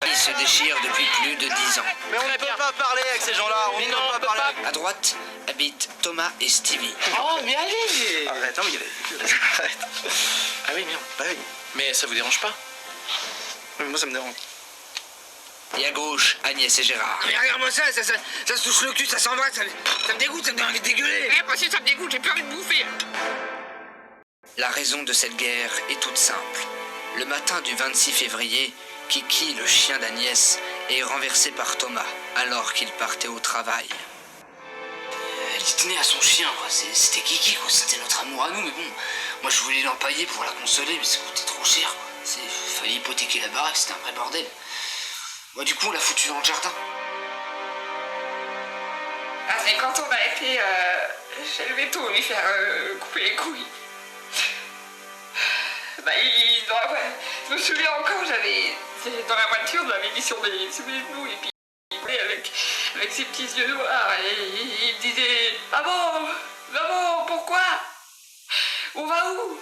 Ils se déchirent depuis plus de 10 ans. Mais on ne peut pas parler avec ces gens-là. On ne peut pas parler. À droite habitent Thomas et Stevie. Oh, mais allez! Arrête, non, mais arrête. Ah oui, merde. Bah oui. Mais ça vous dérange pas? Mais moi, ça me dérange. Et à gauche, Agnès et Gérard. Mais regarde-moi ça se touche le cul, ça s'embrasse, ça me dégoûte, ça me donne envie de dégueuler. Eh, moi aussi ça me dégoûte, j'ai plus envie de bouffer. La raison de cette guerre est toute simple. Le matin du 26 février, Kiki, le chien d'Agnès, est renversé par Thomas alors qu'il partait au travail. Elle tenait à son chien, quoi. C'était Kiki, quoi. C'était notre amour à nous, mais bon, moi je voulais l'empailler pour la consoler, mais ça coûtait trop cher, quoi. Fallait hypothéquer la baraque, c'était un vrai bordel. Moi, du coup, on l'a foutu dans le jardin. Ah, c'est quand on a été chez le veto lui faire couper les couilles. Bah, je me souviens encore, j'avais dans la voiture, j'avais mis sur mes genoux et puis il parlait avec ses petits yeux noirs et il me disait maman, pourquoi? On va où?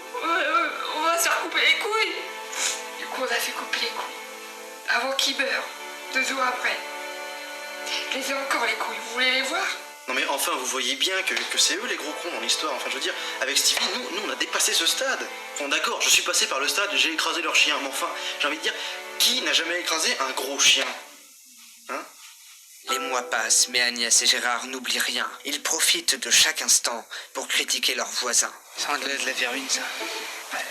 On va se faire couper les couilles. Du coup, on a fait couper les couilles avant qu'il meure. 2 jours après. Je les ai encore les couilles, vous voulez les voir? Non mais enfin, vous voyez bien que c'est eux les gros cons dans l'histoire. Enfin, je veux dire, avec Stevie, nous on a dépassé ce stade. Bon d'accord, je suis passé par le stade, j'ai écrasé leur chien, mais enfin, j'ai envie de dire, qui n'a jamais écrasé un gros chien? Hein? Les mois passent, mais Agnès et Gérard n'oublient rien. Ils profitent de chaque instant pour critiquer leurs voisins. Ça de la vermine, ça.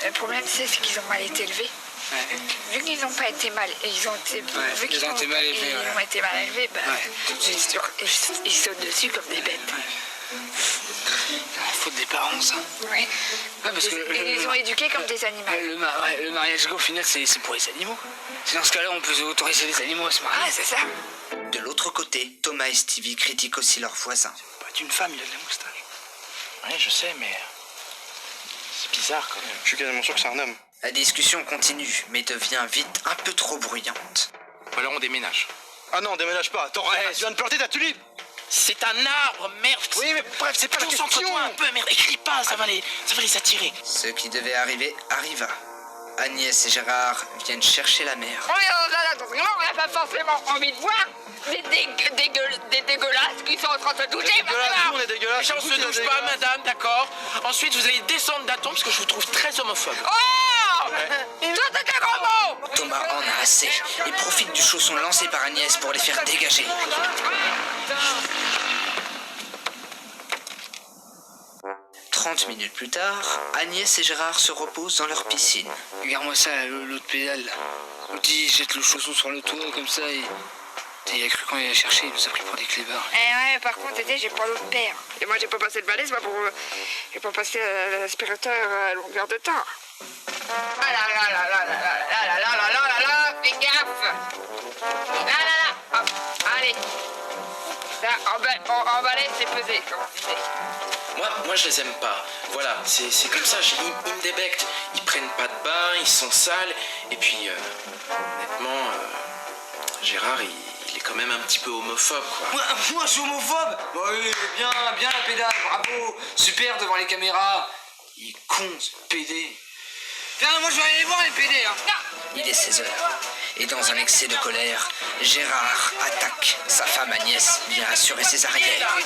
Le problème, c'est qu'ils ont mal été élevés. Ouais. Vu qu'ils n'ont pas été mal, ils ont été, vu qu'ils ont été mal élevés, ils ouais. ont été mal élevés, bah, Ouais. ils sautent dessus comme des bêtes. La faute des parents, ça. Ouais. Ouais, parce que Ils les ont éduqués comme des animaux. Le mariage gay, au final, c'est pour les animaux. C'est dans ce cas-là, on peut autoriser les animaux à se marier. Ah, c'est ça. De l'autre côté, Thomas et Stevie critiquent aussi leurs voisins. C'est pas une femme, il a de la moustache. Ouais, je sais, mais... c'est bizarre, quand même. Je suis quasiment sûr que c'est un homme. La discussion continue, mais devient vite un peu trop bruyante. Ou alors on déménage. Ah non, déménage pas. Attends, tu viens de planter ta tulipe. C'est un arbre, merde. Oui, mais bref, c'est pas la question. Concentre-toi un peu, merde. Écris pas, ça va les attirer. Ce qui devait arriver arriva. Agnès et Gérard viennent chercher la mère. On n'a pas forcément envie de voir des dégueulasses qui sont en train de se toucher. Dégueulasse, nous, on est dégueulasse. Les gens se douchent pas, madame, d'accord. Ensuite, vous allez descendre d'un ton parce que je vous trouve très homophobe. Oh! Tout est un gros mot! Thomas en a assez et profite du chausson lancé par Agnès pour les faire dégager. 30 minutes plus tard, Agnès et Gérard se reposent dans leur piscine. Regarde-moi ça, l'autre pédale, là. L'autre, il jette le chausson sur le toit, comme ça, et... il a cru quand il a cherché, il nous a pris pour des clébards. Eh ouais, par contre, j'ai pas l'autre paire. Et moi, j'ai pas passé le balai, c'est pas pour... j'ai pas passé l'aspirateur à longueur de temps. Ah là là là là là là là là là là là là, fais gaffe! Là là là, hop, allez. Là, en balai, c'est pesé, comme on disait. Moi, je les aime pas. Voilà, c'est comme ça. Ils me débectent. Ils prennent pas de bain, ils sont sales. Et puis, honnêtement, Gérard, il est quand même un petit peu homophobe, quoi. Moi, je suis homophobe. Bah oui, bien la pédale, bravo. Super devant les caméras. Il est con, ce PD. Tiens, moi, je vais aller les voir, les PD, hein. Il est 16h. Et dans un excès de colère, Gérard attaque. Sa femme Agnès vient assurer ses arrières.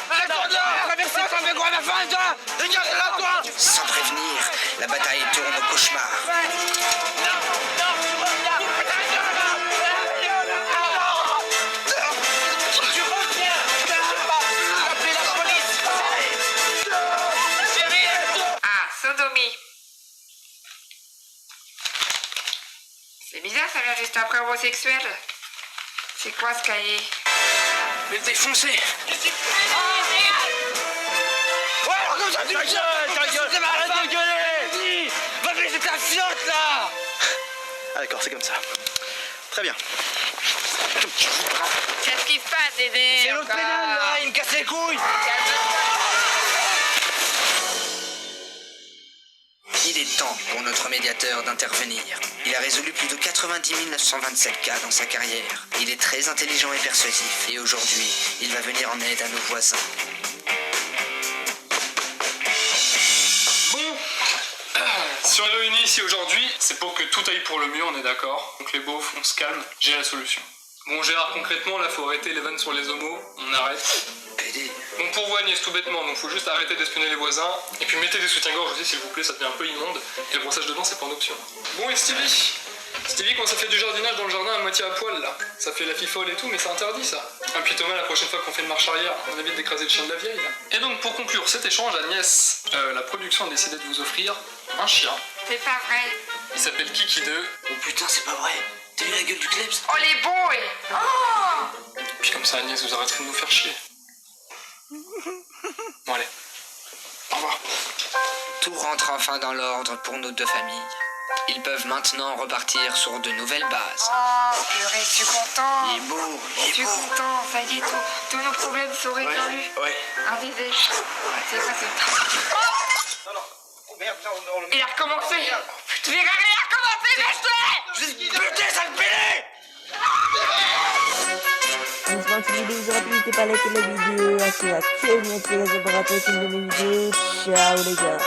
Sans prévenir, la bataille tourne au cauchemar. Ah, sodomie. C'est bizarre, ça vient juste après homosexuel. C'est quoi ce cahier? Mais défoncé. Ouais, alors comme ça, tu me gueules, arrête de gueuler. Va laisser ta fiotte, là. Ah d'accord, c'est comme ça. Très bien. Qu'est-ce qui se passe, Dédé? C'est l'autre pédale, là, il me casse les couilles. Il est temps pour notre médiateur d'intervenir. Il a résolu plus de 90 927 cas dans sa carrière. Il est très intelligent et persuasif. Et aujourd'hui, il va venir en aide à nos voisins. Bon, Si on est réunis ici aujourd'hui, c'est pour que tout aille pour le mieux, on est d'accord. Donc les beaufs, on se calme, j'ai la solution. Bon Gérard, concrètement, là faut arrêter les vannes sur les homos, on arrête. Bon pour vous Agnès, tout bêtement, donc faut juste arrêter d'espionner les voisins, et puis mettez des soutiens-gorge aussi s'il vous plaît, ça devient un peu immonde, et le brossage de dents c'est pas en option. Bon et Stevie, quand ça fait du jardinage dans le jardin à moitié à poil là, ça fait la fifole et tout, mais c'est interdit ça. Et puis Thomas, la prochaine fois qu'on fait une marche arrière, on évite d'écraser le chien de la vieille là. Et donc pour conclure cet échange, Agnès, la production a décidé de vous offrir un chien. C'est pas vrai. Il s'appelle Kiki 2. Oh putain, c'est pas vrai. T'as vu la gueule du Klebs? Oh les bons et... Oh. Puis comme ça Agnès, vous arrêterez de nous faire chier. Bon allez, au revoir. Tout rentre enfin dans l'ordre pour nos deux familles. Ils peuvent maintenant repartir sur de nouvelles bases. Oh purée, je suis content. Il est beau, Je suis content, ça y est, tous nos problèmes sont résolus. Ouais. Un bébé. C'est quoi ce... Oh merde, on le Il a recommencé. Tu verras, il a recommencé, lâche-toi. Putain, ça me pédait. J'espère que cette vidéo vous aura plu, n'hésitez pas à liker la vidéo, activer la cloche de notification pour rater aucune de mes vidéos. Ciao les gars.